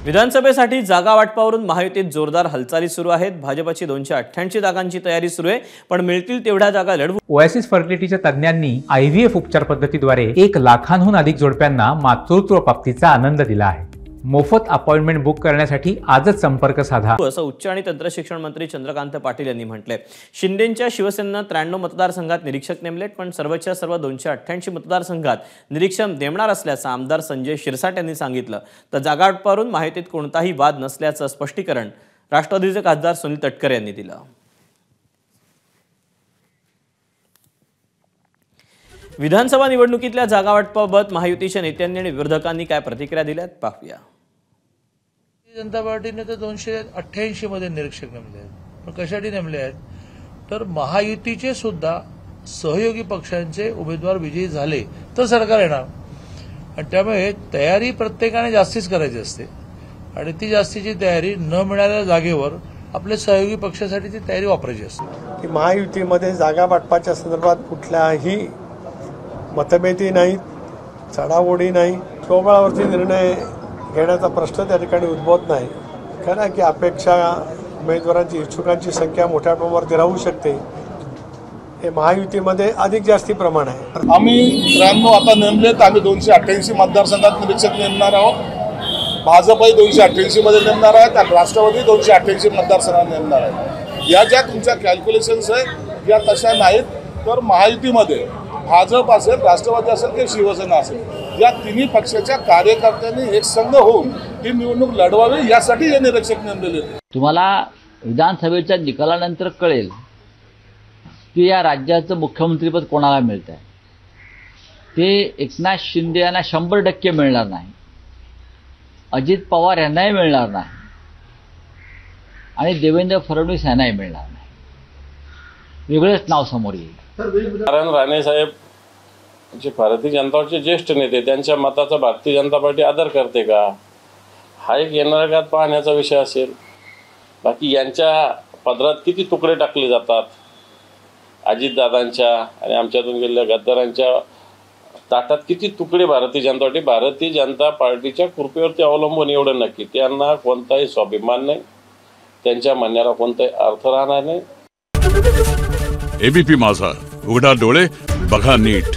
विधानसभेसाठी जागा वाटपावरून महायुतीत जोरदार हालचाली सुरू आहेत। भाजपची 288 जागांची तयारी सुरू आहे, पण मिळतील तेवढ्या जागा लढवू। ओएसिस फर्टिलिटीच्या तज्ञांनी आयव्हीएफ उपचार पद्धतीद्वारे 1 लाखांहून अधिक जोडप्यांना मातृत्व प्राप्तीचा आनंद दिला आहे। मोफत अपॉइंटमेंट बुक करण्यासाठी आजच संपर्क साधा, असं उच्च आणि तंत्र शिक्षण मंत्री चंद्रकांत पाटील यांनी म्हटलंय। शिंदेंच्या शिवसेनेनं 93 मतदारसंघात निरीक्षक नेमलेत, पण सर्वच्या सर्व 288 मतदारसंघात निरीक्षक नेमणार असल्याचं आमदार संजय शिरसाट यांनी सांगितलं। तर जागा वाटपावरून माहितीत कोणताही वाद नसल्याचं स्पष्टीकरण राष्ट्रवादीचे खासदार सुनील तटकरे यांनी दिलं। विधानसभा निवडणुकीतल्या जागा वाटपाबाबत महायुतीच्या नेत्यांनी आणि विरोधकांनी काय प्रतिक्रिया दिल्यात पाहूया। जनता पार्टीने तर 288 मध्ये निरीक्षक नेमले आहेत, पण कशासाठी नेमले आहेत तर महायुतीचे सुद्धा सहयोगी पक्षांचे उमेदवार विजयी झाले तर सरकार येणार, आणि त्यामुळे तयारी प्रत्येकाने जास्तीच करायची असते, आणि ती जास्तीची तयारी न मिळालेल्या जागेवर आपल्या सहयोगी पक्षासाठी ती तयारी वापरायची असते। की महायुतीमध्ये जागा वाटपाच्या संदर्भात कुठल्याही मतभेदी नाहीत, चढाओढी नाही, स्वबळावरती निर्णय घेण्याचा प्रश्न त्या ठिकाणी उद्भवत नाही। खरं आहे की अपेक्षा उमेदवारांची इच्छुकांची संख्या मोठ्या प्रमाणावरती राहू शकते, हे महायुतीमध्ये अधिक जास्ती प्रमाण आहे। आम्ही 93 आता नेमलेत, आम्ही 288 मतदारसंघात निरीक्षक नेमणार आहोत। भाजपही 288 मध्ये नेमणार आहेत आणि राष्ट्रवादी 288 मतदारसंघात नेमणार आहे। या ज्या तुमच्या कॅल्क्युलेशन्स आहेत या तशा नाहीत, तर महायुतीमध्ये भाजप असेल, राष्ट्रवादी असेल की शिवसेना असेल, या तिन्ही पक्षाच्या कार्यकर्त्यांनी एक संघ होऊन ही निवडणूक लढवावी यासाठी हे निरीक्षक नेमलेले आहेत। तुम्हाला विधानसभेच्या निकालानंतर कळेल की या राज्याचं मुख्यमंत्रीपद कोणाला मिळत आहे। ते एकनाथ शिंदे यांना 100% मिळणार नाही, अजित पवार यांनाही मिळणार नाही, आणि देवेंद्र फडणवीस यांनाही मिळणार नाही, वेगळेच नाव समोर येईल। नारायण राणे साहेब जे भारतीय जनता पार्टीचे ज्येष्ठ नेते, त्यांच्या मताचा भारतीय जनता पार्टी आदर करते का, हा एक येणाऱ्या काळात पाहण्याचा विषय असेल। बाकी यांच्या पदरात किती तुकडे टाकले जातात, अजितदादांच्या आणि आमच्यातून गेलेल्या गद्दारांच्या ताटात किती तुकडे भारतीय जनता पार्टीच्या कृपेवरती अवलंबून, एवढं नक्की। त्यांना कोणताही स्वाभिमान नाही, त्यांच्या म्हणण्याला कोणताही अर्थ राहणार नाही। एबीपी माझा, उघडा डोळे बघा नीट।